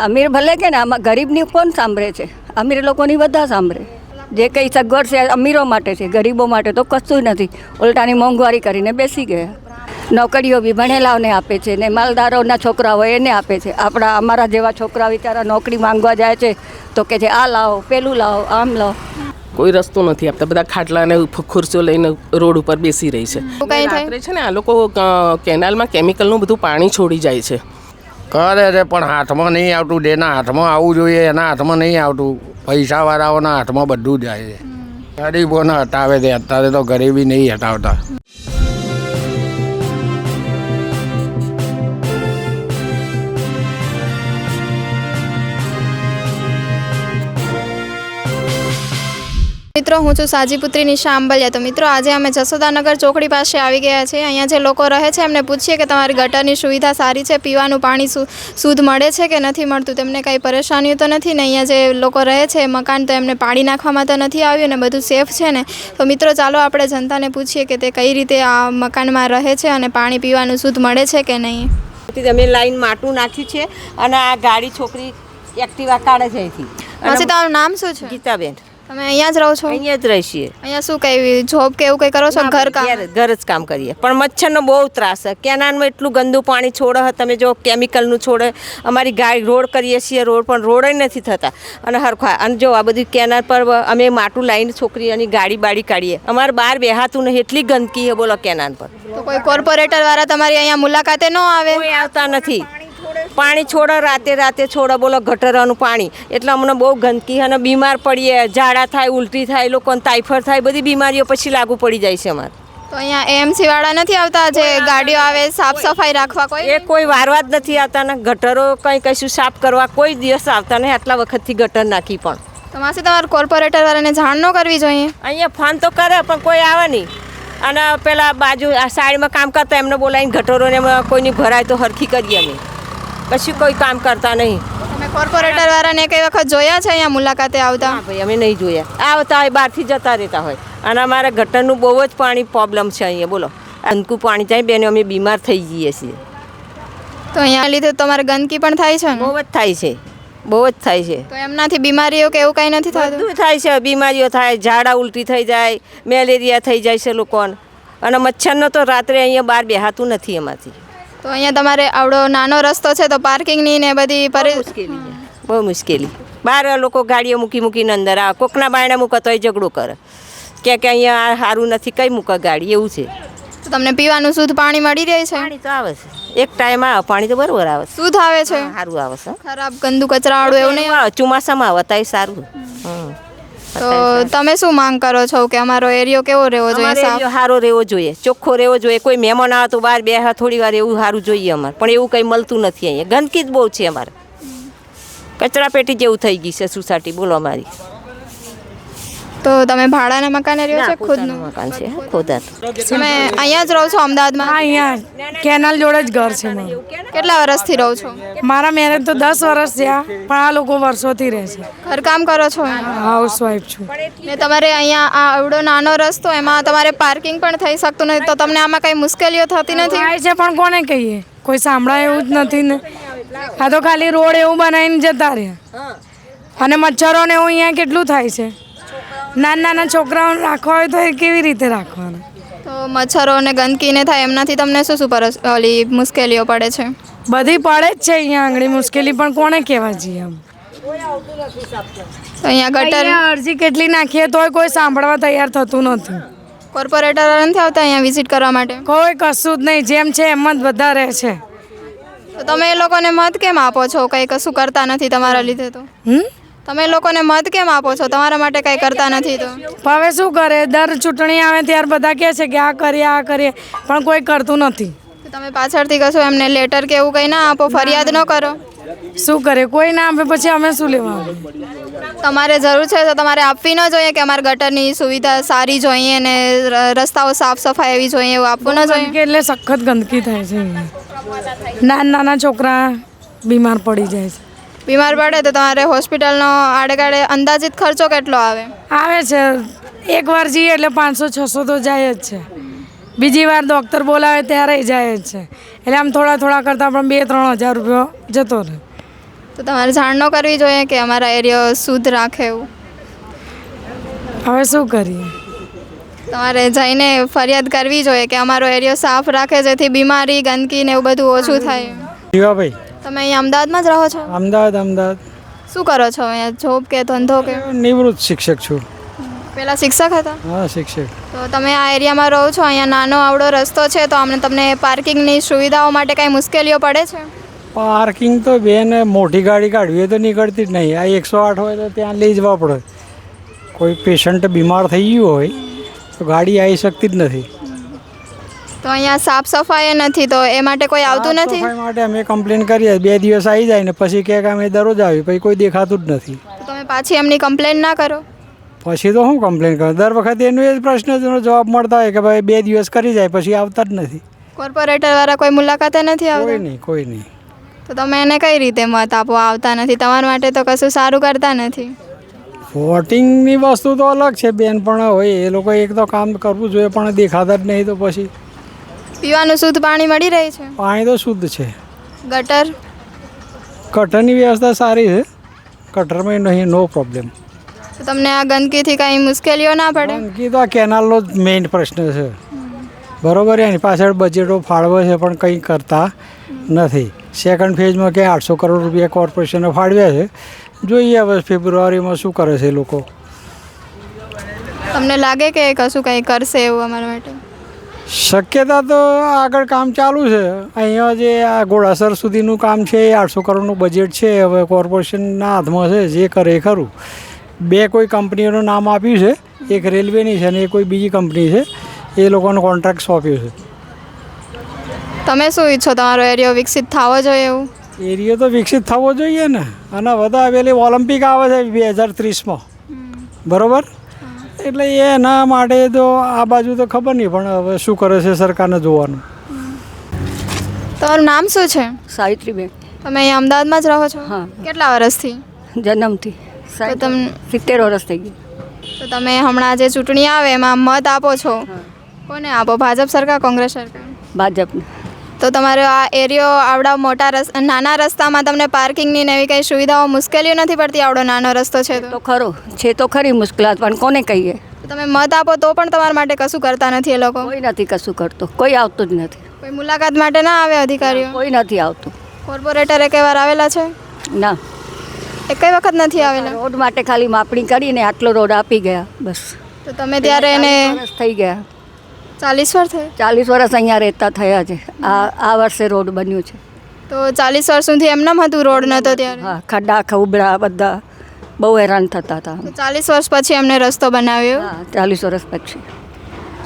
અમીર ભલે કે ને આમાં ગરીબની કોણ સાંભળે છે? અમીર લોકોની બધા સાંભળે. જે કંઈ સગવડ છે અમીરો માટે છે, ગરીબો માટે તો કશું નથી. ઉલટાની મોંઘવારી કરીને બેસી ગયા. નોકરીઓ બી ભણેલાઓને આપે છે ને માલદારોના છોકરાઓ એને આપે છે. અમારા જેવા છોકરા બિચારા નોકરી માંગવા જાય છે તો કે છે આ લાવો, પેલું લાવો, આમ લાવો. કોઈ રસ્તો નથી આપતા, બધા ખાટલા અને ખુરશીઓ લઈને રોડ ઉપર બેસી રહી છે. રાત્રે છે ને આ લોકો કેનાલમાં કેમિકલનું બધું પાણી છોડી જાય છે. કરે છે પણ હાથમાં નહીં આવતું. જેના હાથમાં આવવું જોઈએ એના હાથમાં નહીં આવતું. પૈસાવાળાઓના હાથમાં બધું જાય છે. ગરીબોને હટાવે છે, અત્યારે તો ગરીબી નહીં હટાવતા. મિત્રો, હું છું સાજીપુત્રી નિશા આંબલિયા. તો મિત્રો, આજે અમે જસોદાનગર ચોકડી પાસે આવી ગયા છીએ. અહીંયા જે લોકો રહે છે એમને પૂછીએ કે તમારી ગટરની સુવિધા સારી છે, પીવાનું પાણી શુદ્ધ મળે છે કે નથી મળતું, તેમને કંઈ પરેશાનીઓ તો નથી ને? અહીંયા જે લોકો રહે છે મકાન, તો એમને પાણી નાખવામાં તો નથી આવ્યું ને બધું સેફ છે ને? તો મિત્રો, ચાલો આપણે જનતાને પૂછીએ કે તે કઈ રીતે આ મકાનમાં રહે છે અને પાણી પીવાનું શુદ્ધ મળે છે કે નહીં. અમે લાઈન માટું નાખ્યું છે અને આ ગાડી છોકરી એક્ટિવા કાઢે છે અહીંથી. તમારું નામ શું છે? ગીતાબેન. તમે અહીંયા જ રહો છો? અહીંયા જ રહી છીએ. અહીંયા શું કઈ જોબ કે એવું કંઈ કરો છો? ઘર જ કામ કરીએ. પણ મચ્છરનો બહુ ત્રાસ છે. કેનાલમાં એટલું ગંદુ પાણી છોડે, તમે જો કેમિકલનું છોડે. અમારી ગાડી રોડ કરીએ છીએ, રોડ પણ રોડ નથી થતા અને હરખા. અને જો આ બધું કેનાલ પર અમે માટું લાવીને છોકરીઓની ગાડી બાડી કાઢીએ. અમારે બહાર બેહાતું નહીં, એટલી ગંદકી છે બોલો કેનાલ પર. તો કોઈ કોર્પોરેટર વાળા તમારી અહીંયા મુલાકાતે ન આવે? કોઈ આવતા નથી. પાણી છોડે, રાતે છોડે બોલો ગટરનું પાણી. એટલે અમને બહુ ગંદકી અને બીમાર પડીએ. ઝાડા થાય, ઉલટી થાય, લોકોને ટાઇફોઇડ થાય, બધી બીમારીઓ પછી લાગુ પડી જાય છે અમારે. તો અહીંયા એએમસી વાળા નથી આવતા? જે ગાડીઓ આવે સાફ સફાઈ રાખવા કોઈ વારવા જ નથી આવતા ને. ગટરો કંઈ કશું સાફ કરવા કોઈ દિવસ આવતા નહીં. આટલા વખતથી ગટર નાખી પણ તમારે તમારે કોર્પોરેટર વાળાને જાણ ન કરવી જોઈએ? અહીંયા ફોન તો કરે પણ કોઈ આવે નહીં. અને પેલા બાજુ આ સાઈડમાં કામ કરતા એમને બોલાવીને ગટરોને કોઈની ભરાય તો હરખી કરીએ. અમે પછી કોઈ કામ કરતા નહીં. તમે કોર્પોરેટર વાળાને કઈ વખત જોયા છે અહીંયા મુલાકાતે આવતા? ભાઈ અમે નહીં જોયા. આવતા હોય બહારથી જતા રહેતા હોય. અને અમારે ગટરનું બહુ જ પાણી પ્રોબ્લેમ છે અહીંયા બોલો. ગંદકુ પાણી જાય બેન, અમે બીમાર થઈ જઈએ છીએ. તો અહીંયા લીધે તમારે ગંદકી પણ થાય છે? બહુ જ થાય છે, બહુ જ થાય છે. તો એમનાથી બીમારીઓ કે એવું કંઈ નથી થતું? બધું થાય છે, બીમારીઓ થાય, ઝાડા ઉલટી થઈ જાય, મેલેરિયા થઈ જાય છે લોકોને. અને મચ્છરનો તો રાત્રે અહીંયા બહાર બેહાતું નથી એમાંથી. તો અહીંયા તમારે આવડો નાનો રસ્તો છે તો પાર્કિંગની ને બધી મુશ્કેલી છે, બહુ મુશ્કેલી. બહાર લોકો ગાડીઓ મૂકીને અંદર આવે. કોકના બાયણે મૂકે તો એ ઝઘડો કરે કે અહીંયા સારું નથી, કઈ મૂકે ગાડી, એવું છે. તો તમને પીવાનું શુદ્ધ પાણી મળી રહે છે? પાણી તો આવે છે, એક ટાઈમ આવે પાણી તો બરોબર આવે છે. શુદ્ધ આવે છે? સારું આવે છે. ખરાબ ગંદુ કચરાવાળું એવું નહીં આવે? ચોમાસામાં આવે તો સારું. તો તમે શું માંગ કરો છો કે અમારો એરિયો કેવો રહેવો જોઈએ? સારો રહેવો જોઈએ, ચોખ્ખો રહેવો જોઈએ. કોઈ મહેમાન આવે તો બહાર બેહા થોડી વાર એવું સારું જોઈએ અમારે. પણ એવું કંઈ મળતું નથી અહીંયા. ગંદકી જ બહુ છે અમારે. કચરા પેટી જેવું થઈ ગઈ છે સોસાયટી બોલો અમારી. તો તમે ભાડાના મકાને રહ્યો છો? ખુદનું મકાન છે, ખુદા. તમે અહીંયા જ રહો છો અમદાવાદમાં? અહીંયા કેનાલ જોડે જ ઘર છે મારું. કેટલા વર્ષથી રહો છો? મારા મેરેજ તો 10 વર્ષ થયા, પણ આ લોકો વર્ષોથી રહે છે. ઘરકામ કરો છો? હાઉસવાઈફ છું. ને તમારે અહીંયા આ આવડો નાનો રસ્તો, એમાં તમારે પાર્કિંગ પણ થઈ શકતું નથી, તો તમને આમાં કઈ મુશ્કેલીઓ થતી નથી? થાય છે પણ કોને કહીએ, કોઈ સાંભળાય એવું જ નથી ને. આ તો ખાલી રોડ એવું બનાવીને જતા રહ્યા. અને મચ્છરોને એવું અહીંયા કેટલું થાય છે. નાના છોકરાઓને રાખવા હોય તો એ કેવી રીતે રાખવાના? તો મચ્છરો અને ગંદકીને થાય એમનાથી તમને શું મુશ્કેલીઓ પડે છે? બધી પડે જ છે અહીંયા આંગળી મુશ્કેલી, પણ કોને કહેવા જઈએ? આમ તો અહીંયા ગટર અરજી કેટલી નાખીએ તોય કોઈ સાંભળવા તૈયાર થતું નથી. કોર્પોરેટર નથી આવતા અહીંયા વિઝિટ કરવા માટે? કોઈ કશું જ નહીં, જેમ છે એમ જ બધા રહે છે. તો તમે એ લોકોને મત કેમ આપો છો? કંઈ કશું કરતા નથી તમારા લીધે? તો તમે લોકોને મત કેમ આપો છો? તમારા માટે કંઈ કરતા નથી તો હવે શું કરે? દર ચૂંટણી આવે ત્યારે બધા કહે છે કે આ કરીએ, પણ કોઈ કરતું નથી. તમે પાછળથી કશું એમને લેટર કે એવું કંઈ ના આપો? ફરિયાદ ન કરો? શું કરે? કોઈ ના આપે પછી અમે શું લેવા? તમારે જરૂર છે તો તમારે આપવી ન જોઈએ કે અમારે ગટરની સુવિધા સારી જોઈએ ને રસ્તાઓ સાફ સફાઈ એવી જોઈએ, એવું આપવું ન જોઈએ? એટલે સખત ગંદકી થાય છે. નાના છોકરા બીમાર પડી જાય છે. બીમાર પડે તો તમારે હોસ્પિટલનો આડેગાડે અંદાજિત ખર્ચો કેટલો આવે છે? એકવાર જઈએ એટલે 500-600 તો જાય જ છે. બીજી વાર ડૉક્ટર બોલાવે ત્યારે જાય જ છે. એટલે આમ થોડા કરતાં પણ 2-3 હજાર રૂપિયા જતો રહે. તો તમારે જાણ ન કરવી જોઈએ કે અમારા એરિયો શુદ્ધ રાખે એવું? હવે શું કરીએ? તમારે જઈને ફરિયાદ કરવી જોઈએ કે અમારો એરિયો સાફ રાખે જેથી બીમારી ગંદકી ને એવું બધું ઓછું થાય. જીવાભાઈ, તમે અહીંયા અમદાવાદમાં જ રહો છો? અમદાવાદ. શું કરો છો અહીંયા? જોબ કે ધંધો કે? નિવૃત્ત શિક્ષક છું. પહેલાં શિક્ષક હતા? હા, શિક્ષક. તો તમે આ એરિયામાં રહો છો, અહીંયા નાનો આવડો રસ્તો છે, તો તમને પાર્કિંગની સુવિધાઓ માટે કાંઈ મુશ્કેલીઓ પડે છે? પાર્કિંગ તો બેન મોટી ગાડી કાઢવી હોય તો નીકળતી જ નહીં. આ 108 હોય તો ત્યાં લઈ જવા પડે. કોઈ પેશન્ટ બીમાર થઈ ગયું હોય તો ગાડી આવી શકતી જ નથી. તો અહીંયા સાફ સફાઈ નથી, તો એ માટે કોઈ આવતું નથી? સફાઈ માટે અમે કમ્પ્લેન કરીએ, 2 દિવસ આવી જાય ને પછી કહે કે અમે દરરોજ આવી, પછી કોઈ દેખાતું જ નથી. તો તમે પાછી એમની કમ્પ્લેન ના કરો? પછી તો શું કમ્પ્લેન કરો? દર વખતે એનો એ જ પ્રશ્નનો જવાબ મળતા હોય કે ભાઈ 2 દિવસ કરી જાય પછી આવતા જ નથી. કોર્પોરેટરવાળા કોઈ મુલાકાતે નથી આવતા? કોઈ નહીં. તો તમે એને કઈ રીતે મત આપો? આવતા નથી, તમારા માટે તો કશું સારું કરતા નથી. વોટિંગની વસ્તુ તો અલગ છે બેન, પણ હોય એ લોકો એક તો કામ કરવું જોઈએ પણ દેખાતા જ નહીં, તો પછી પીવાનું શુદ્ધ પાણી મળી રહે છે? પાણી તો શુદ્ધ છે. ગટરની વ્યવસ્થા સારી છે, ગટરમાં નહીં, નો પ્રોબ્લેમ. તો તમને આ ગંદકીથી કાંઈ મુશ્કેલીઓ ના પડે? ગંદકી તો આ કેનાલનો જ મેઇન પ્રશ્ન છે. બરોબર, એની પાછળ બજેટો ફાળવે છે પણ કંઈ કરતા નથી. સેકન્ડ ફેઝમાં કે 800 કરોડ રૂપિયા કોર્પોરેશને ફાળવ્યા છે. જોઈએ હવે ફેબ્રુઆરીમાં શું કરે છે લોકો. તમને લાગે કે કશું કંઈ કરશે એવું અમારા માટે? શક્યતા તો આગળ કામ ચાલુ છે. અહીંયા જે આ ઘોડાસર સુધીનું કામ છે એ 800 કરોડનું બજેટ છે. હવે કોર્પોરેશનના હાથમાં છે, જે કરે એ ખરું. 2 કોઈ કંપનીઓનું નામ આપ્યું છે, એક રેલવેની છે અને એક કોઈ બીજી કંપની છે. એ લોકોનો કોન્ટ્રાક્ટ સોંપ્યો છે. તમે શું ઈચ્છો, તમારો એરિયો વિકસિત થવો જોઈએ એવું? એરિયો તો વિકસિત થવો જોઈએ ને. અને બધા પેલી ઓલિમ્પિક આવે છે 2030માં, બરાબર? એટલે એના માટે તો આ બાજુ તો ખબર નહીં, પણ હવે શું કરે છે સરકારને જોવાનું. તમારું નામ શું છે? સાવિત્રીબેન. તમે અહીંયા અમદાવાદમાં જ રહો છો? હા. કેટલા વર્ષથી? જન્મથી. તો તમને 70 વર્ષ થઈ ગઈ. તો તમે હમણાં જે ચૂંટણી આવે એમાં મત આપો છો, કોને આપો? ભાજપ સરકાર, કોંગ્રેસ સરકાર? ભાજપને. તો તમારો આ એરિયો આવડા મોટા નાના રસ્તામાં તમને પાર્કિંગની ને એવી કંઈ સુવિધાઓ મુશ્કેલીઓ નથી પડતી? આવડો નાનો રસ્તો છે તો ખરો છે, તો ખરી મુશ્કેલાત, પણ કોને કહીએ? તમે મત આપો તો પણ તમારા માટે કશું કરતા નથી એ લોકો? કોઈ નથી કશું કરતો, કોઈ આવતું જ નથી. કોઈ મુલાકાત માટે ના આવે અધિકારીઓ? કોઈ નથી આવતું. કોર્પોરેટર એક વાર આવેલા છે? ના, એકેય વખત નથી આવેલા. રોડ માટે ખાલી માપણી કરીને આટલો રોડ આપી ગયા, બસ. તો તમે ત્યારે એને 40 વર્ષ થઈ ગયા. 40 વર્ષ થયા? 40 વર્ષ અહીંયા રહેતા થયા છે. આ વર્ષે રોડ બન્યું છે. તો 40 વર્ષ સુધી એમનેમ હતું, રોડ નહોતો ત્યારે? હા, ખાડા ખવબડા બધા બહુ હેરાન થતા હતા. તો 40 વર્ષ પછી એમને રસ્તો બનાવ્યો? હા, 40 વર્ષ પછી.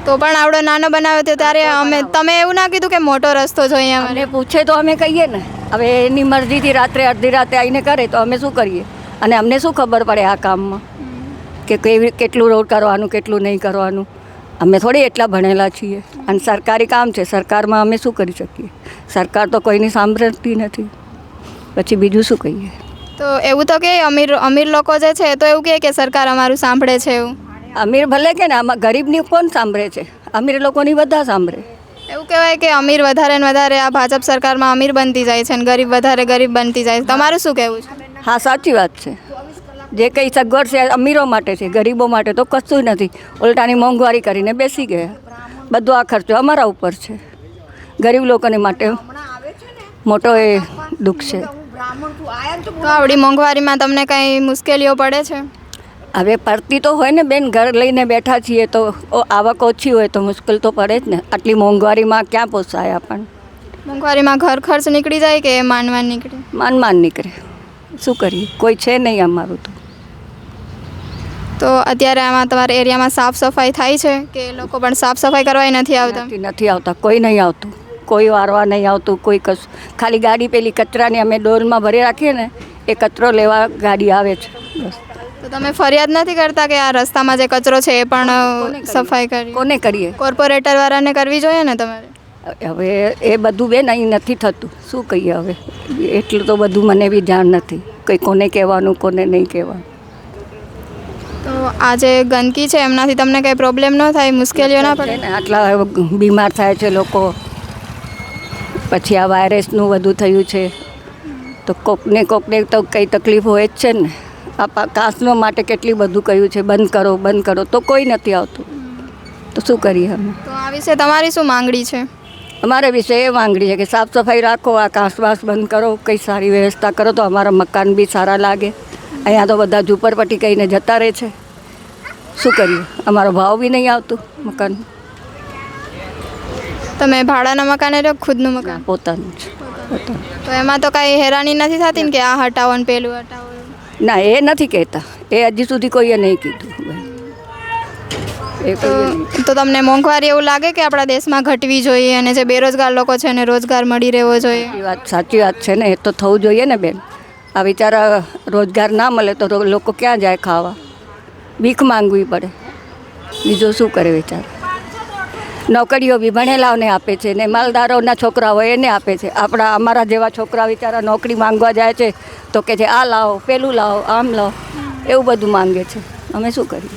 તો પણ આવડો નાનો બનાવ્યો તો ત્યારે તમે એવું ના કીધું કે મોટો રસ્તો જોઈએ અમારે? અમને પૂછે તો અમે કહીએ ને. હવે એની મરજીથી રાત્રે અડધી રાતે આવીને કરે તો અમે શું કરીએ? અને અમને શું ખબર પડે આ કામમાં કે કેટલું રોડ કરવાનું, કેટલું નહીં કરવાનું? અમે થોડી એટલા ભણેલા છીએ. અને સરકારી કામ છે, સરકારમાં અમે શું કરી શકીએ? સરકાર તો કોઈની સાંભળતી નથી, પછી બીજું શું કહીએ? તો એવું તો કે અમીર લોકો જે છે તો એવું કહે કે સરકાર અમારું સાંભળે છે એવું? અમીર ભલે કે ને, આમાં ગરીબની કોણ સાંભળે છે? અમીર લોકોની બધા સાંભળે. એવું કહેવાય કે અમીર વધારે ને વધારે આ ભાજપ સરકારમાં અમીર બનતી જાય છે અને ગરીબ વધારે ગરીબ બનતી જાય છે. તમારું શું કહેવું છે? હા, સાચી વાત છે. જે કંઈ સગવડ છે અમીરો માટે છે, ગરીબો માટે તો કશું નથી. ઉલટાની મોંઘવારી કરીને બેસી ગયા. બધો આ ખર્ચો અમારા ઉપર છે. ગરીબ લોકોને માટે મોટો એ દુઃખ છે. તો આવડી મોંઘવારીમાં તમને કંઈ મુશ્કેલીઓ પડે છે? હવે પડતી તો હોય ને બેન, ઘર લઈને બેઠા છીએ તો આવક ઓછી હોય તો મુશ્કેલ તો પડે જ ને. આટલી મોંઘવારીમાં ક્યાં પોસાય આપણને? મોંઘવારીમાં ઘર ખર્ચ નીકળી જાય કે માનવાન નીકળે? માન નીકળે. શું કરીએ? કોઈ છે નહીં અમારું તો. તો અત્યારે આમાં તમારા એરિયામાં સાફ સફાઈ થાય છે કે લોકો પણ સાફ સફાઈ કરવા નથી આવતા? નથી આવતા, કોઈ નહીં આવતું, કોઈ વારવા નહીં આવતું, કોઈ કશું. ખાલી ગાડી પેલી કચરાની અમે ડોલમાં ભરી રાખીએ ને, એ કચરો લેવા ગાડી આવે છે, બસ. તો તમે ફરિયાદ નથી કરતા કે આ રસ્તામાં જે કચરો છે એ પણ સફાઈ કરી? કોને કરીએ? કોર્પોરેટર વાળાને કરવી જોઈએ ને તમારે? હવે એ બધું બેન અહીં નથી થતું, શું કહીએ હવે? એટલું તો બધું મને બી જાણ નથી, કંઈ કોને કહેવાનું, કોને નહીં કહેવાનું. તો આ જે ગંદકી છે એમનાથી તમને કંઈ પ્રોબ્લેમ ન થાય, મુશ્કેલીઓ ના પડે ને? આટલા બીમાર થાય છે લોકો, પછી આ વાયરસનું બધું થયું છે, તો કોકને તો કંઈ તકલીફ હોય જ છે ને. આ કાસનો માટે કેટલી બધું કહ્યું છે બંધ કરો તો કોઈ નથી આવતું. તો શું કરીએ અમે? તો આ વિશે તમારી શું માંગણી છે? અમારે વિશે એ માંગણી છે કે સાફ સફાઈ રાખો, આ કાસવાસ બંધ કરો, કંઈ સારી વ્યવસ્થા કરો તો અમારા મકાન બી સારા લાગે. અહીંયા તો બધા ઝૂંપડપટ્ટી કહીને જતા રહે છે. શું કરીએ? અમારો ભાવ બી નહીં આવતું મકાન. તમે ભાડાના મકાને રહ્યો, ખુદનું મકાન? પોતાનું છે, પોતાનું. તો એમાં તો કાંઈ હેરાની નથી થતી ને કે આ હટાવો ને પેલું હટાવો? ના, એ નથી કહેતા. એ હજી સુધી કોઈએ નહીં કીધું. એ કોઈએ તો તમને મોંઘવારી એવું લાગે કે આપણા દેશમાં ઘટવી જોઈએ અને જે બેરોજગાર લોકો છે એને રોજગાર મળી રહેવો જોઈએ? સાચી વાત છે ને. એ તો થવું જોઈએ ને બેન. આ બિચારા રોજગાર ના મળે તો લોકો ક્યાં જાય ખાવા? ભીખ માંગવી પડે. બીજું શું કરે બિચારા? નોકરીઓ બી ભણેલાઓને આપે છે ને માલદારોના છોકરા હોય એને આપે છે. અમારા જેવા છોકરા બિચારા નોકરી માંગવા જાય છે તો કે છે આ લાવો, પેલું લાવો, આમ લાવો, એવું બધું માંગે છે. અમે શું કરીએ?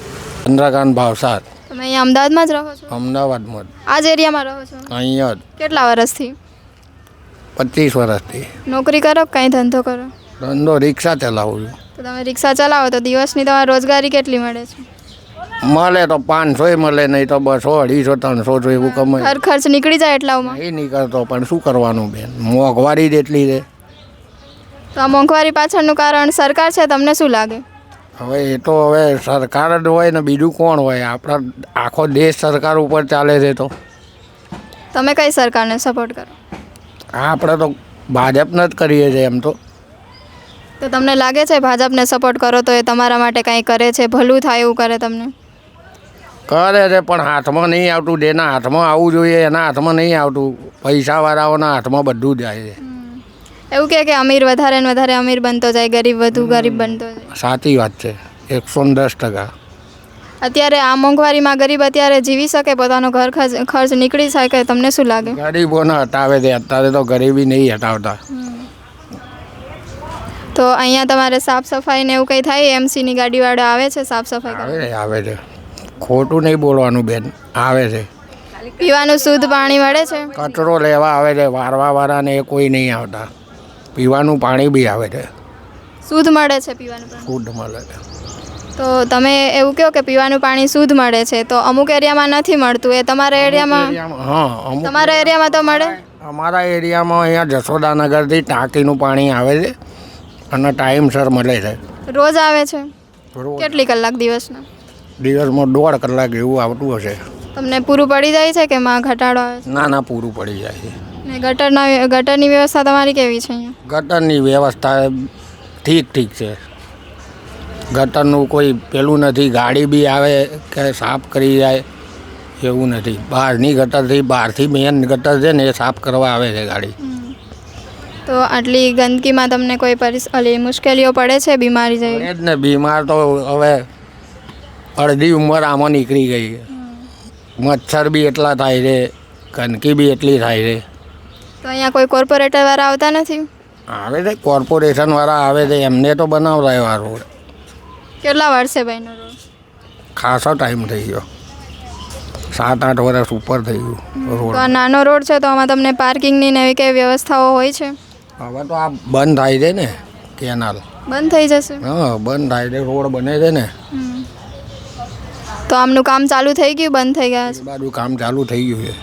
ચંદ્રકાંત ભાવસાર. તમે અહીંયા અમદાવાદમાં જ રહો છો? અમદાવાદમાં આ જ એરિયામાં રહો છો? અહીંયા જ કેટલા વર્ષથી? 25 વર્ષથી. નોકરી કરો કે કાંઈ ધંધો કરો? ધંધો રિક્ષા ચલાવું છું. તો તમે રિક્ષા ચલાવો તો દિવસની તમારી રોજગારી કેટલી મળે છે? મળે તો 500 મળે, નહીં તો 200, 250, 300 એવું કમાય. ઘર ખર્ચ નીકળી જાય એટલામાં? નહીં નીકળતો પણ શું કરવાનું બેન, મોંઘવારી જ એટલી છે. તો આ મોંઘવારી પાછળનું કારણ સરકાર છે, તમને શું લાગે? હવે એ તો હવે સરકાર જ હોય ને બીજું કોણ હોય? આપણા આખો દેશ સરકાર ઉપર ચાલે છે. તો તમે કઈ સરકારને સપોર્ટ કરો? આપણે તો ભાજપને જ કરીએ છીએ એમ તો. તો તમને લાગે છે ભાજપને સપોર્ટ કરો તો એ તમારા માટે કાંઈ કરે છે, ભલું થાય એવું કરે તમને? કરે છે પણ હાથમાં નહીં આવતું. જેના હાથમાં આવવું જોઈએ એના હાથમાં નહીં આવતું. પૈસાવાળાઓના હાથમાં બધું જાય છે. એવું કે અમીર વધારે ને વધારે અમીર બનતો જાય, ગરીબ વધુ ગરીબ બનતો જાય. સાચી વાત છે, 110%. અત્યારે આ મોંઘવારીમાં ગરીબ અત્યારે જીવી શકે, પોતાનો ઘર ખર્ચ નીકળી શકે, તમને શું લાગે? ગરીબોને હટાવે છે. અત્યારે તો ગરીબી નહીં હટાવતા. તો અહીંયા તમારે સાફ સફાઈ ને એવું કંઈ થાય? એમસીની ગાડીવાળા આવે છે સાફ સફાઈ કરવા? આવે છે. ખોટું નહીં બોલવાનું બેન, આવે છે. પીવાનું શુદ્ધ પાણી મળે છે? કચરો લેવા આવે છે. વારવાવાળાને એ કોઈ નહીં આવતા. પીવાનું પાણી બી આવે છે. શુદ્ધ મળે છે પીવાનું પાણી? શુદ્ધ મળે છે. તો તમે એવું કહો કે પીવાનું પાણી શુદ્ધ મળે છે, તો અમુક એરિયામાં નથી મળતું, એ તમારા એરિયામાં? હા, તમારા એરિયામાં તો મળે? અમારા એરિયામાં અહીંયા જશોદાનગરથી ટાંકીનું પાણી આવે છે અને ટાઈમસર મળે છે. રોજ આવે છે? રોજ. કેટલી કલાક દિવસના? દિવસમાં 1.5 કલાક એવું આવતું હશે. તમને પૂરું પડી જાય છે કે માં ઘટાડો આવે છે? ના, પૂરું પડી જાય છે. ને ગટરની વ્યવસ્થા તમારી કેવી છે અહીંયા? ગટરની વ્યવસ્થા ઠીક છે. ગટરનું કોઈ પેલું નથી. ગાડી બી આવે કે સાફ કરી જાય એવું નથી. બહારથી મેન ગટર છે ને એ સાફ કરવા આવે છે ગાડી. તો આટલી ગંદકીમાં તમને કોઈ મુશ્કેલીઓ પડે છે? બીમારી જાય જ ને. બીમાર તો હવે અડધી ઉંમર આમાં નીકળી ગઈ છે. મચ્છર બી એટલા થાય છે, ગંદકી બી એટલી થાય છે. તો અહીંયા કોઈ કોર્પોરેટરવાળા આવતા નથી? આવે છે, કોર્પોરેશનવાળા આવે છે. એમને તો બનાવરાયો આ રોડ. કેટલા વર્ષે બન્યો રોડ? ખાસો ટાઈમ થઈ ગયો, 7-8 વર્ષ ઉપર થઈ ગયું તો રોડ. આ નાનો રોડ છે તો આમાં તમને પાર્કિંગની ને એવી કઈ વ્યવસ્થાઓ હોય છે? હવે તો આ બંધ થાય છે ને, કેનાલ બંધ થઈ જશે? હા, બંધ થાય છે. રોડ બને છે ને. તો આમનું કામ ચાલુ થઈ ગયું, બંધ થઈ ગયા છે? એ બાજુ કામ ચાલુ થઈ ગયું છે.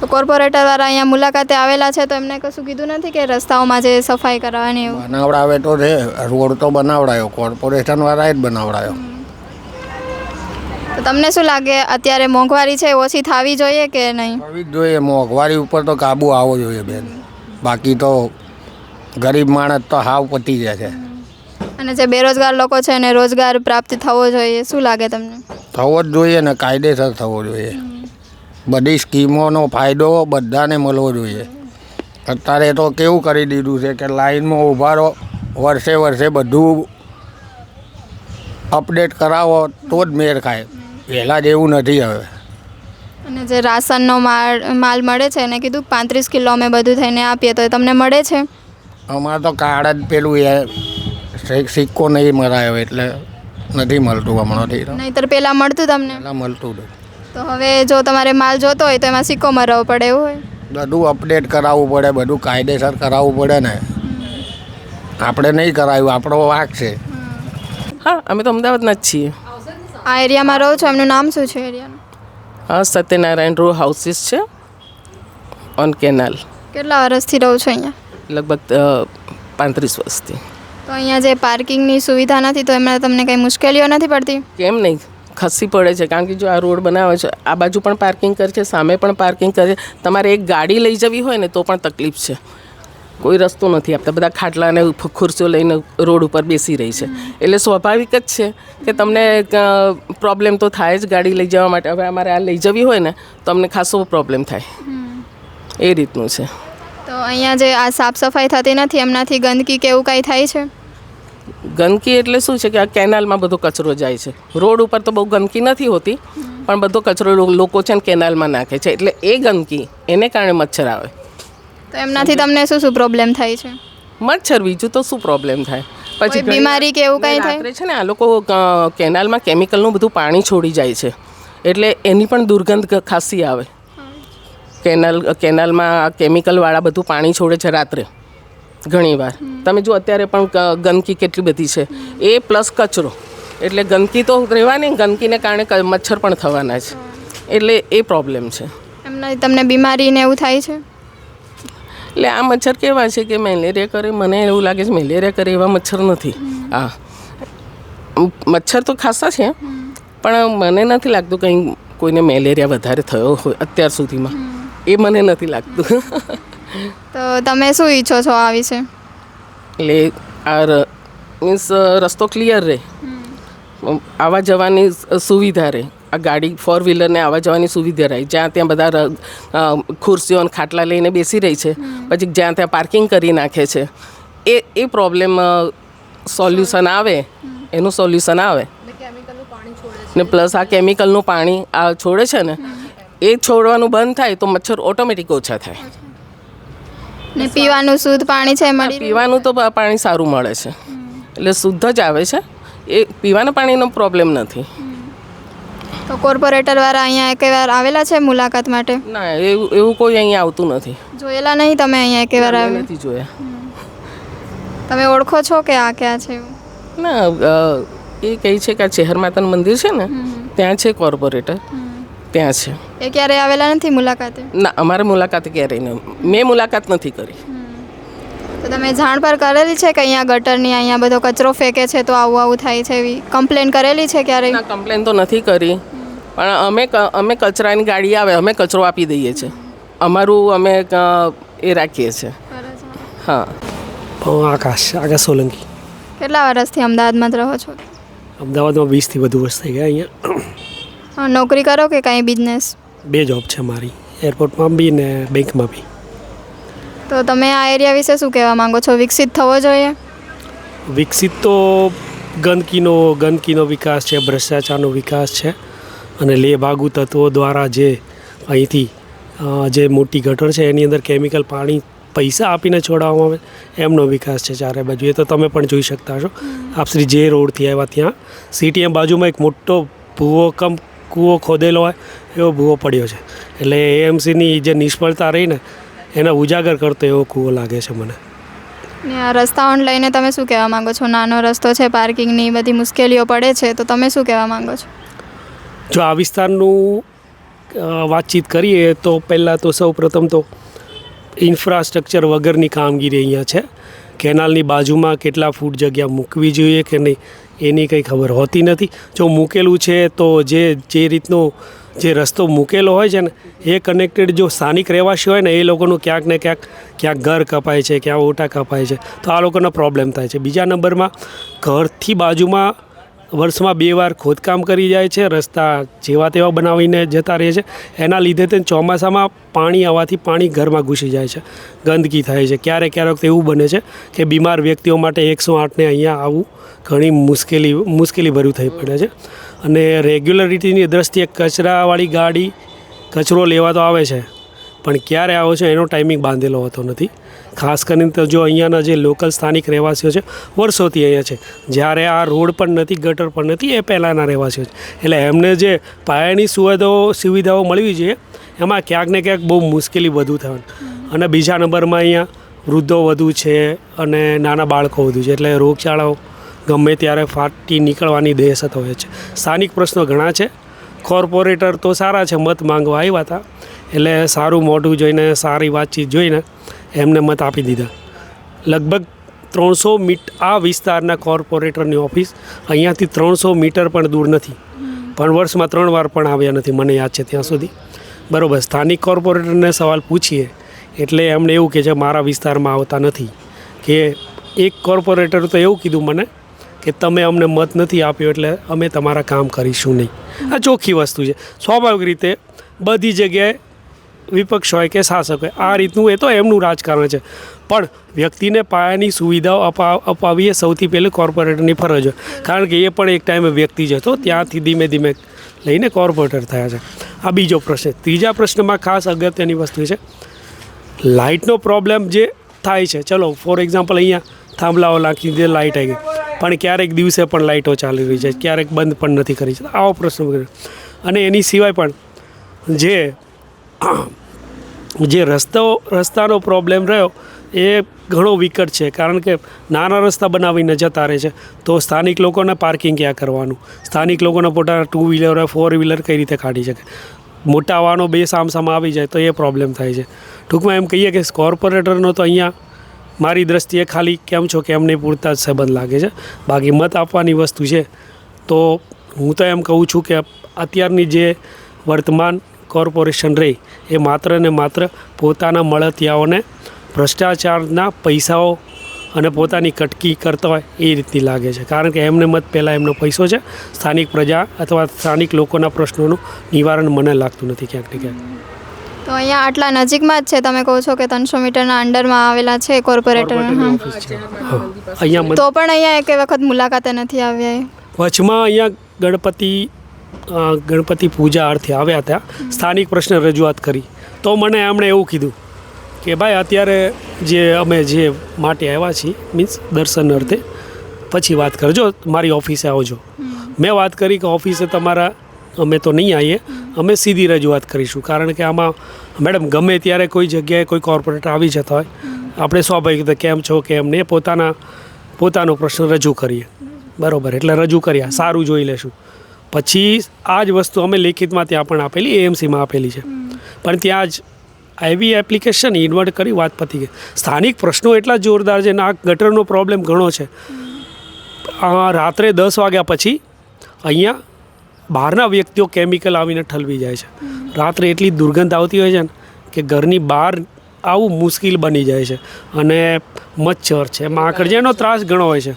તો કોર્પોરેટરવાળા અહીંયા મુલાકાતે આવેલા છે તો એમને કશું કીધું નથી કે રસ્તાઓમાં જે સફાઈ કરાવવાની એવું? બનાવડાવે તો છે. રોડ તો બનાવડાયો, કોર્પોરેશનવાળાએ જ બનાવડાયો. તો તમને શું લાગે અત્યારે મોંઘવારી છે ઓછી થવી જોઈએ કે નહીં? થવી જ જોઈએ. મોંઘવારી ઉપર તો કાબુ આવવો જોઈએ બેન. બાકી તો ગરીબ માણસ તો હાવ પતી જાય છે. અને જે બેરોજગાર લોકો છે એને રોજગાર પ્રાપ્ત થવો જોઈએ, શું લાગે તમને? થવો જ જોઈએ ને, કાયદેસર થવો જોઈએ. બધી સ્કીમોનો ફાયદો બધાને મળવો જોઈએ. અત્યારે તો કેવું કરી દીધું છે કે લાઈનમાં ઊભા રહો, વર્ષે બધું અપડેટ કરાવો તો જ મેળ ખાય. પહેલાં જેવું નથી હવે. અને જે રાશનનો માલ મળે છે એને કીધું 35 કિલો અમે બધું થઈને આપીએ તો એ તમને મળે છે? અમારે તો કાર્ડ જ પેલું સિક્કો નહીં મરાયો એટલે નથી મળતું હમણાંથી. નહીંતર પહેલાં મળતું તમને? પહેલાં મળતું હતું. તો હવે જો તમારે માલ જોતો હોય તો એમાં સિક્કો મરાવવો પડે એવું હોય? બધું અપડેટ કરાવવું પડે, બધું કાયદેસર કરાવવું પડે ને. આપણે નહીં કરાયું, આપણો વાંક છે. હા, અમે તો અમદાવાદના જ છીએ. આ એરિયામાં રહો છો, એમનું નામ શું છે એરિયાનું? હા, સત્યનારાયણ રો હાઉસીસ છે ઓન કેનાલ. કેટલા વર્ષથી રહો છો અહીંયા? લગભગ 35 વર્ષથી. તો અહીંયા જે પાર્કિંગની સુવિધા નથી તો એમાં તમને કંઈ મુશ્કેલીઓ નથી પડતી? કેમ નહીં, ખસી પડે છે. કારણ કે જો આ રોડ બનાવે છે, આ બાજુ પણ પાર્કિંગ કરે છે, સામે પણ પાર્કિંગ કરે છે. તમારે એક ગાડી લઈ જવી હોય ને તો પણ તકલીફ છે. કોઈ રસ્તો નથી આપતા. બધા ખાટલા અને ખુરશીઓ લઈને રોડ ઉપર બેસી રહી છે. એટલે સ્વાભાવિક જ છે કે તમને પ્રોબ્લેમ તો થાય જ ગાડી લઈ જવા માટે. હવે અમારે આ લઈ જવી હોય ને તો અમને ખાસો પ્રોબ્લેમ થાય. એ રીતનું છે. તો અહીંયા જે આ સાફ સફાઈ થતી નથી એમનાથી ગંદકી કે એવું કાંઈ થાય છે? ગંદકી એટલે શું છે કે આ કેનાલમાં બધો કચરો જાય છે. રોડ ઉપર તો બહુ ગંદકી નથી હોતી, પણ બધો કચરો લોકો છે ને કેનાલમાં નાખે છે. એટલે એ ગંદકી એને કારણે મચ્છર આવે. તો એમનાથી તમને શું શું પ્રોબ્લેમ થાય છે? મચ્છર, બીજું તો શું પ્રોબ્લેમ થાય? કોઈ બીમારી કે એવું કાંઈ થાય? રાત્રે છે ને આ લોકો કેનાલમાં કેમિકલનું બધું પાણી છોડી જાય છે, એટલે એની પણ દુર્ગંધ ખાસી આવે. કેનાલમાં કેમિકલવાળા બધું પાણી છોડે છે રાત્રે ઘણીવાર. તમે જો અત્યારે પણ ગંદકી કેટલી બધી છે, એ પ્લસ કચરો. એટલે ગંદકી તો રહેવાની, ગંદકીને કારણે મચ્છર પણ થવાના છે. એટલે એ પ્રોબ્લેમ છે. એમનાથી તમને બીમારી ને એવું થાય છે? એટલે આ મચ્છર કેવા છે કે મેલેરિયા કરે, મને એવું લાગે છે મેલેરિયા કરે એવા મચ્છર નથી. હા, મચ્છર તો ખાસા છે, પણ મને નથી લાગતું કંઈ કોઈને મેલેરિયા વધારે થયો હોય અત્યાર સુધીમાં. એ મને નથી લાગતું. તો તમે શું ઈચ્છો છો આ વિશે? એટલે આ મીન્સ રસ્તો ક્લિયર રહે, આવવા જવાની સુવિધા રહે. આ ગાડી 4-વ્હીલરને આવવા જવાની સુવિધા રહે. જ્યાં ત્યાં બધા ખુરશીઓ અને ખાટલા લઈને બેસી રહી છે, પછી જ્યાં ત્યાં પાર્કિંગ કરી નાખે છે. એ પ્રોબ્લેમ સોલ્યુશન આવે, એનું સોલ્યુશન આવે. ને પ્લસ આ કેમિકલનું પાણી આ છોડે છે ને, એ છોડવાનું બંધ થાય તો મચ્છર ઓટોમેટિક ઓછા થાય. ને પીવાનું શુદ્ધ પાણી છે મળી રહે? પીવાનું તો પાણી સારું મળે છે, એટલે શુદ્ધ જ આવે છે. એ પીવાના પાણીનો પ્રોબ્લેમ નથી. તો કોર્પોરેટર વાળા અહીંયા એક વાર આવેલા છે મુલાકાત માટે? ના, એવું કોઈ અહીંયા આવતું નથી. જોયેલા નહીં તમે અહીંયા એક વાર આવે? નથી જોયા. તમે ઓળખો છો કે આ ક્યાં છે? ના, એ કહે છે કે આ ચેહર માતાનું મંદિર છે ને ત્યાં છે કોર્પોરેટર, ત્યાં છે. એ ક્યારે આવેલા નથી મુલાકાતે? ના, અમારે મુલાકાત ક્યારેય નહીં, મેં મુલાકાત નથી કરી. તો તમે જાણ પર કરેલી છે કે અહીંયા ગટરની અહીંયા બધો કચરો ફેંકે છે તો આવું આવું થાય છે એવી કમ્પ્લેન કરેલી છે ક્યારેય? ના, કમ્પ્લેન તો નથી કરી, પણ અમે કચરાની ગાડી આવે અમે કચરો આપી દઈએ છીએ. અમારું અમે એ રાખીએ છીએ. હા. આકાશ સોલંકી. કેટલા વર્ષથી અમદાવાદમાં જ રહો છો? અમદાવાદમાં 20થી વધુ વર્ષ થઈ ગયા. અહીંયા નોકરી કરો કે કાંઈ બિઝનેસ? 2 જોબ છે મારી, એરપોર્ટમાં બી ને બેંકમાં બી. તો તમે આ એરિયા વિશે શું કહેવા માંગો છો? વિકસિત થવો જોઈએ? વિકસિત તો ગંદકીનો વિકાસ છે, ભ્રષ્ટાચારનો વિકાસ છે, અને લેભાગુ તત્વો દ્વારા જે અહીંથી જે મોટી ગટર છે એની અંદર કેમિકલ પાણી પૈસા આપીને છોડાવવામાં આવે એમનો વિકાસ છે ચારે બાજુ. એ તો તમે પણ જોઈ શકતા છો. આપશ્રી જે રોડથી આવ્યા ત્યાં સીટીએમ બાજુમાં એક મોટો કૂવો ખોદેલો હોય એવો ભૂવો પડ્યો છે. એટલે એએમસીની જે નિષ્ફળતા રહી ને એને ઉજાગર કરતો એવો કૂવો લાગે છે મને. ને આ રસ્તાઓને લઈને તમે શું કહેવા માંગો છો? નાનો રસ્તો છે, પાર્કિંગની બધી મુશ્કેલીઓ પડે છે, તો તમે શું કહેવા માંગો છો? જો આ વિસ્તારનું વાતચીત કરીએ તો પહેલાં તો સૌ પ્રથમ તો ઇન્ફ્રાસ્ટ્રક્ચર વગરની કામગીરી અહીંયા છે. કેનાલની બાજુમાં કેટલા ફૂટ જગ્યા મૂકવી જોઈએ કે નહીં એની કંઈ ખબર હોતી નથી. જો મૂકેલું છે તો જે રીતનો જે રસ્તો મૂકેલો હોય છે ને એ કનેક્ટેડ જો સ્થાનિક રહેવાસી હોય ને એ લોકોનું ક્યાંક ને ક્યાંક ઘર કપાય છે, ક્યાં ઓટા કપાય છે, તો આ લોકોનો પ્રોબ્લેમ થાય છે. બીજા નંબરમાં ઘરથી બાજુમાં વર્ષમાં 2 વાર ખોદકામ કરી જાય છે, રસ્તા જેવા તેવા બનાવીને જતા રહે છે. એના લીધે તે ચોમાસામાં પાણી આવવાથી પાણી ઘરમાં ઘૂસી જાય છે, ગંદકી થાય છે. ક્યારેક તો એવું બને છે કે બીમાર વ્યક્તિઓ માટે 108ને અહીંયા આવવું ઘણી મુશ્કેલી ભર્યું થઈ પડે છે. અને રેગ્યુલરિટીની દ્રષ્ટિએ કચરાવાળી ગાડી કચરો લેવા તો આવે છે, પણ ક્યારે આવે છે એનો ટાઈમિંગ બાંધેલો હોતો નથી. ખાસ કરીને તો જો અહીંયાના જે લોકલ સ્થાનિક રહેવાસીઓ છે વર્ષોથી અહીંયા છે, જ્યારે આ રોડ પણ નથી, ગટર પણ નથી, એ પહેલાંના રહેવાસીઓ છે. એટલે એમને જે પાયાની સુવિધાઓ મળવી જોઈએ એમાં ક્યાંક ને ક્યાંક બહુ મુશ્કેલી વધુ થવાની. અને બીજા નંબરમાં અહીંયા વૃદ્ધો વધુ છે અને નાના બાળકો વધુ છે, એટલે રોગચાળો ગમે ત્યારે ફાટી નીકળવાની દહેશત હોય છે. સ્થાનિક પ્રશ્નો ઘણા છે. કોર્પોરેટર તો સારા છે, મત માંગવા આવ્યા હતા એટલે સારું મોઢું જોઈને, સારી વાતચીત જોઈને એમને મત આપી દીધા. લગભગ 300 આ વિસ્તારના કોર્પોરેટરની ઓફિસ અહીંયાથી 300 મીટર પણ દૂર નથી, પણ વર્ષમાં 3 વાર પણ આવ્યા નથી મને યાદ છે ત્યાં સુધી. બરાબર, સ્થાનિક કોર્પોરેટરને સવાલ પૂછીએ એટલે એમને એવું કહે છે મારા વિસ્તારમાં આવતા નથી. કે એક કોર્પોરેટર તો એવું કીધું મને કે તમે અમને મત નથી આપ્યો એટલે અમે તમારા કામ કરીશું નહીં. આ ચોખ્ખી વસ્તુ છે. સ્વાભાવિક રીતે બધી જગ્યાએ વિપક્ષ હોય કે શાસક હોય, આ રીતનું એ તો એમનું રાજકારણ છે. પણ વ્યક્તિને પાયાની સુવિધાઓ અપાવવી એ સૌથી પહેલું કોર્પોરેટરની ફરજ હોય, કારણ કે એ પણ એક ટાઈમે વ્યક્તિ જ હતો, ત્યાંથી ધીમે ધીમે લઈને કોર્પોરેટર થયા છે. આ બીજો પ્રશ્ન. ત્રીજા પ્રશ્નમાં ખાસ અગત્યની વસ્તુ છે લાઇટનો પ્રોબ્લેમ જે થાય છે. ચલો ફોર એક્ઝામ્પલ અહીંયા થાંભલાઓ નાખી દે, લાઇટ આવી ગઈ, પણ ક્યારેક દિવસે પણ લાઇટો ચાલી રહી છે, ક્યારેક બંધ પણ નથી કરી છે. આવો પ્રશ્ન વગેરે. અને એની સિવાય પણ જે રસ્તાનો પ્રોબ્લેમ રહ્યો એ ઘણો વિકટ છે, કારણ કે નાના રસ્તા બનાવીને જતા રહે છે તો સ્થાનિક લોકોને પાર્કિંગ ક્યાં કરવાનું, સ્થાનિક લોકોને પોતાના 2 વ્હીલર 4 વ્હીલર કઈ રીતે કાઢી શકે, મોટા વાહનો બે સામસામા આવી જાય તો એ પ્રોબ્લેમ થાય છે. ટૂંકમાં એમ કહીએ કે કોર્પોરેટરનો તો અહીંયા મારી દ્રષ્ટિએ ખાલી કેમ છો કેમ નહીં પૂરતા જ સંબંધ લાગે છે. બાકી મત આપવાની વસ્તુ છે તો હું તો એમ કહું છું કે અત્યારની જે વર્તમાન કોર્પોરેશન રહી એ માત્ર ને માત્ર પોતાના મળતિયાઓને ભ્રષ્ટાચારના પૈસાઓ અને પોતાની કટકી કરતા હોય એ રીતની લાગે છે, કારણ કે એમને મત પહેલાં એમનો પૈસો છે. સ્થાનિક પ્રજા અથવા સ્થાનિક લોકોના પ્રશ્નોનું નિવારણ મને લાગતું નથી ક્યાંક ને ક્યાંક. તો અહીંયા આટલા નજીકમાં જ છે, તમે કહો છો કે 300 મીટરના અંડરમાં આવેલા છે કોર્પોરેટર, અહીંયા તો પણ અહીંયા એક વખત મુલાકાતે નથી આવ્યા. વચમાં અહીંયા ગણપતિ પૂજા અર્થે આવ્યા હતા, સ્થાનિક પ્રશ્ન રજૂઆત કરી તો મને એમણે એવું કીધું કે ભાઈ અત્યારે અમે જે માટે આવ્યા છીએ મીન્સ દર્શન અર્થે, પછી વાત કરજો, મારી ઓફિસે આવજો. મેં વાત કરી કે ઓફિસે તમારા અમે તો નહીં આવીએ, અમે સીધી રજૂઆત કરીશું, કારણ કે આમાં મેડમ ગમે ત્યારે કોઈ જગ્યાએ કોઈ કોર્પોરેટર આવી જતા હોય, આપણે સ્વાભાવિક રીતે કેમ છો કેમ ને પોતાનો પ્રશ્ન રજૂ કરીએ. બરાબર, એટલે રજૂ કર્યા, સારું જોઈ લેશું. પછી આ જ વસ્તુ અમે લેખિતમાં ત્યાં પણ આપેલી, એએમસીમાં આપેલી છે, પણ ત્યાં જ આવી એપ્લિકેશન ઇન્વર્ટ કરી વાત પતી ગઈ. સ્થાનિક પ્રશ્નો એટલા જોરદાર છે ને આ ગટરનો પ્રોબ્લેમ ઘણો છે. રાત્રે 10 વાગ્યા પછી અહીંયા બહારના વ્યક્તિઓ કેમિકલ આવીને ઠલવી જાય છે. રાત્રે એટલી દુર્ગંધ આવતી હોય છે ને કે ઘરની બહાર આવું મુશ્કેલ બની જાય છે. અને મચ્છર છે, માકડ છે, એનો ત્રાસ ઘણો હોય છે.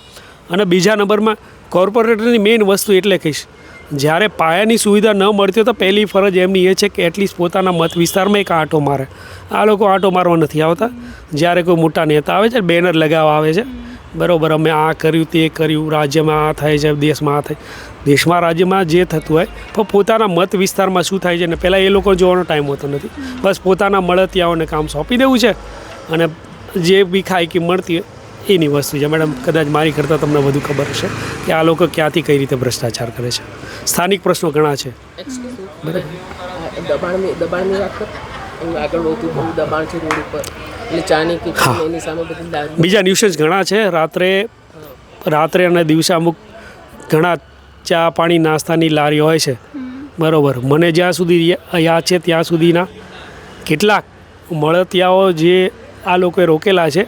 અને બીજા નંબરમાં કોર્પોરેટરની મેઇન વસ્તુ એટલે કહીશ, જ્યારે પાયાની સુવિધા ન મળતી હોય તો પહેલી ફરજ એમની એ છે કે એટલીસ્ટ પોતાના મત વિસ્તારમાં એક આંટો મારે. આ લોકો આંટો મારવા નથી આવતા. જ્યારે કોઈ મોટા નેતા આવે છે, બેનર લગાવવા આવે છે, બરાબર, અમે આ કર્યું તે કર્યું, રાજ્યમાં આ થાય છે, દેશમાં આ થાય, દેશમાં રાજ્યમાં જે થતું હોય, પણ પોતાના મત વિસ્તારમાં શું થાય છે ને પહેલાં એ લોકો જોવાનો ટાઈમ હોતો નથી. બસ પોતાના મળતિયાઓને કામ સોંપી દેવું છે અને જે બી ખાયકી મળતી હોય એની વસ્તુ છે. મેડમ કદાચ મારી કરતાં તમને વધુ ખબર હશે કે આ લોકો ક્યાંથી કઈ રીતે ભ્રષ્ટાચાર કરે છે. સ્થાનિક પ્રશ્નો ઘણા છે. દબાણની વાત કર, આગળ વધુ બહુ દબાણ છે રોડ ઉપર, એટલે ચાની કિચન એની સામે બધી લારી, બીજા ન્યુસન્સ ઘણા છે. રાત્રે અને દિવસે અમુક ઘણા ચા પાણી નાસ્તાની લારી હોય છે, બરાબર. મને જ્યાં સુધી યાદ છે ત્યાં સુધીના કેટલાક મળતિયાઓ જે આ લોકોએ રોકેલા છે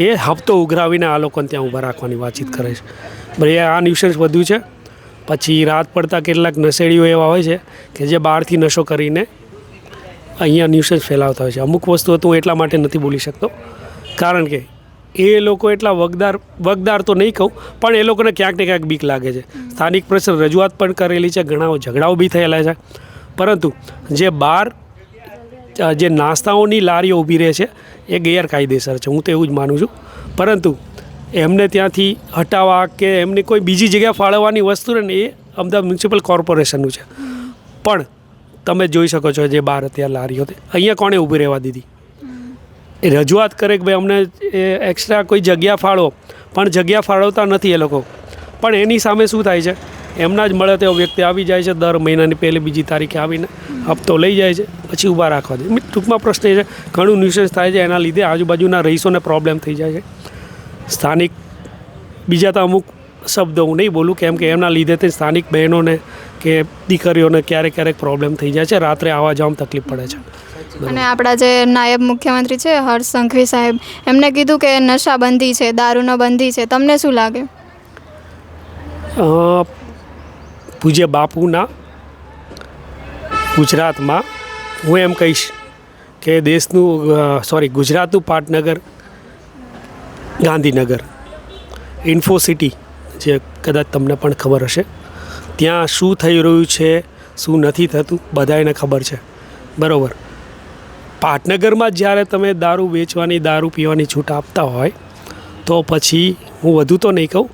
એ હપ્તો ઉઘરાવીને આ લોકોને ત્યાં ઊભા રાખવાની વાતચીત કરે છે. ભાઈ આ ન્યુસન્સ વધુ છે. પછી રાત પડતા કેટલાક નશેડીઓ એવા હોય છે કે જે બહારથી નશો કરીને અહીંયા ન્યુસન્સ ફેલાવતા હોય છે. અમુક વસ્તુઓ તો હું એટલા માટે નથી બોલી શકતો કારણ કે એ લોકો એટલા વગદાર તો નહીં કહું, પણ એ લોકોને ક્યાંક ને ક્યાંક બીક લાગે છે. સ્થાનિક પ્રશ્ન રજૂઆત પણ કરેલી છે, ઘણા ઝઘડાઓ બી થયેલા છે, પરંતુ જે બહાર જે નાસ્તાઓની લારીઓ ઊભી રહે છે એ ગેરકાયદેસર છે, હું તો એવું જ માનું છું. પરંતુ એમને ત્યાંથી હટાવવા કે એમને કોઈ બીજી જગ્યાએ ફાળવવાની વસ્તુ ને એ અમદાવાદ મ્યુનિસિપલ કોર્પોરેશનનું છે. પણ તમે જોઈ શકો છો જે બહાર અત્યારે લારીઓ હતી, અહીંયા કોણે ઊભી રહેવા દીધી? એ રજૂઆત કરે કે ભાઈ અમને એક્સ્ટ્રા કોઈ જગ્યા ફાળવો, પણ જગ્યા ફાળવતા નથી એ લોકો. પણ એની સામે શું થાય છે એમના જ મળે તેવો વ્યક્તિ આવી જાય છે, દર મહિનાની પહેલી બીજી તારીખે આવીને હપ્તો લઈ જાય છે, પછી ઊભા રાખવા દે. ટૂંકમાં પ્રશ્ન એ છે, ઘણું ન્યુસન્સ થાય છે, એના લીધે આજુબાજુના રહીશોને પ્રોબ્લેમ થઈ જાય છે. સ્થાનિક બીજા તો અમુક શબ્દો હું નહીં બોલું, કેમ કે એમના લીધે તે સ્થાનિક બહેનોને કે દીકરીઓને ક્યારેક પ્રોબ્લેમ થઈ જાય છે, રાત્રે આવવા જવામાં તકલીફ પડે છે. અને આપણા જે નાયબ મુખ્યમંત્રી છે હર્ષ સંઘવી સાહેબ, એમને કીધું કે નશાબંધી છે, દારૂનો બંધી છે, તમને શું લાગે? પૂજ્ય બાપુના ગુજરાતમાં હું એમ કહીશ કે ગુજરાતનું પાટનગર ગાંધીનગર, ઇન્ફોસિટી જે કદાચ તમને પણ ખબર હશે, ત્યાં શું થઈ રહ્યું છે, શું નથી થતું બધાને ખબર છે, બરાબર. પાટનગરમાં જ્યારે તમે દારૂ વેચવાની, દારૂ પીવાની છૂટ આપતા હોય તો પછી હું વધુ તો નહીં કહું,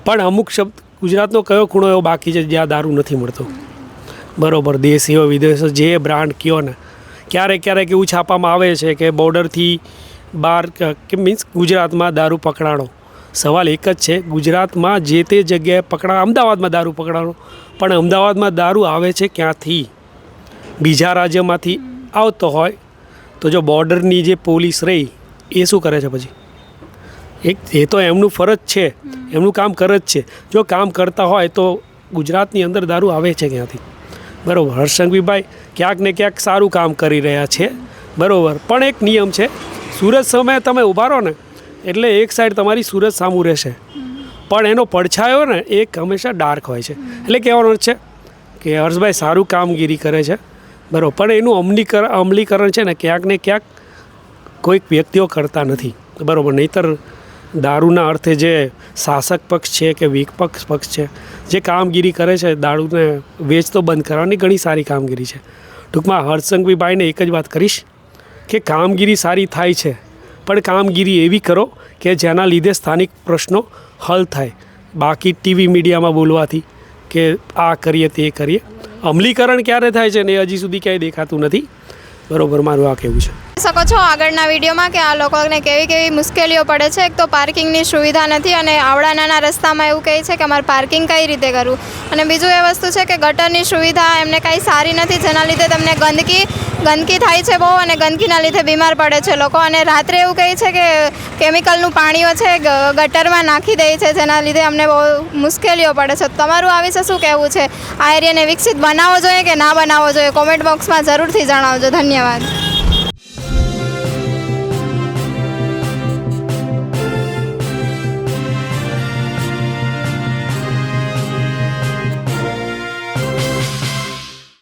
પણ અમુક શબ્દ ગુજરાતનો કયો ખૂણો એવો બાકી છે જ્યાં દારૂ નથી મળતો, બરાબર. દેશીઓ વિદેશો જે બ્રાન્ડ કયો ને, ક્યારેક એવું છાપવામાં આવે છે કે બોર્ડરથી બહાર કે મીન્સ ગુજરાતમાં દારૂ પકડાણો. સવાલ એક જ છે, ગુજરાતમાં જે તે જગ્યાએ અમદાવાદમાં દારૂ પકડાણો, પણ અમદાવાદમાં દારૂ આવે છે ક્યાંથી? બીજા રાજ્યમાંથી આવતો હોય તો જો બોર્ડરની જે પોલીસ રહી એ શું કરે છે પછી? એ તો એમનું ફરજ છે, એમનું કામ કરે જ છે. જો કામ કરતા હોય તો ગુજરાતની અંદર દારૂ આવે છે ક્યાંથી? બરાબર. હર્ષ સંઘવીભાઈ ક્યાંક ને ક્યાંક સારું કામ કરી રહ્યા છે, બરાબર. પણ એક નિયમ છે, સુરત સમયે તમે ઊભા રહો ને એટલે એક સાઈડ તમારી સુરત સામું રહેશે, પણ એનો પડછાયો ને એક હંમેશા ડાર્ક હોય છે. એટલે કહેવાનો છે કે હર્ષભાઈ સારું કામગીરી કરે છે, બરાબર, પણ એનું અમલીકરણ છે ને ક્યાંક કોઈક વ્યક્તિઓ કરતા નથી, બરાબર. નહીંતર દારૂના અર્થે જે શાસક પક્ષ છે કે વિપક્ષ પક્ષ છે જે કામગીરી કરે છે, દારૂને વેચતો બંધ કરવાની ઘણી સારી કામગીરી છે. ટૂંકમાં હર્ષ સંઘવીભાઈને એક જ વાત કરીશ કે કામગીરી સારી થાય છે, પણ કામગીરી એવી કરો કે જેના લીધે સ્થાનિક પ્રશ્નો હલ થાય. બાકી ટીવી મીડિયામાં બોલવાથી કે આ કરીએ તે કરીએ, અમલીકરણ ક્યારે થાય છે ને એ હજી સુધી ક્યાંય દેખાતું નથી, બરાબર. મારું આ કહેવું છે. શકો છો આગળના વિડીયોમાં કે આ લોકોને કેવી મુશ્કેલીઓ પડે છે. એક તો પાર્કિંગની સુવિધા નથી અને આવડા નાના રસ્તામાં એવું કહે છે કે અમારે પાર્કિંગ કઈ રીતે કરવું, અને બીજું એ વસ્તુ છે કે ગટરની સુવિધા એમને કાંઈ સારી નથી, જેના લીધે તમને ગંદકી થાય છે બહુ, અને ગંદકીના લીધે બીમાર પડે છે લોકો. અને રાત્રે એવું કહે છે કે કેમિકલનું પાણીઓ છે ગટરમાં નાખી દે છે, જેના લીધે અમને બહુ મુશ્કેલીઓ પડે છે. તમારું આ વિશે શું કહેવું છે? આ એરિયાને વિકસિત બનાવવો જોઈએ કે ના બનાવવો જોઈએ? કોમેન્ટ બોક્સમાં જરૂરથી જણાવજો. ધન્યવાદ.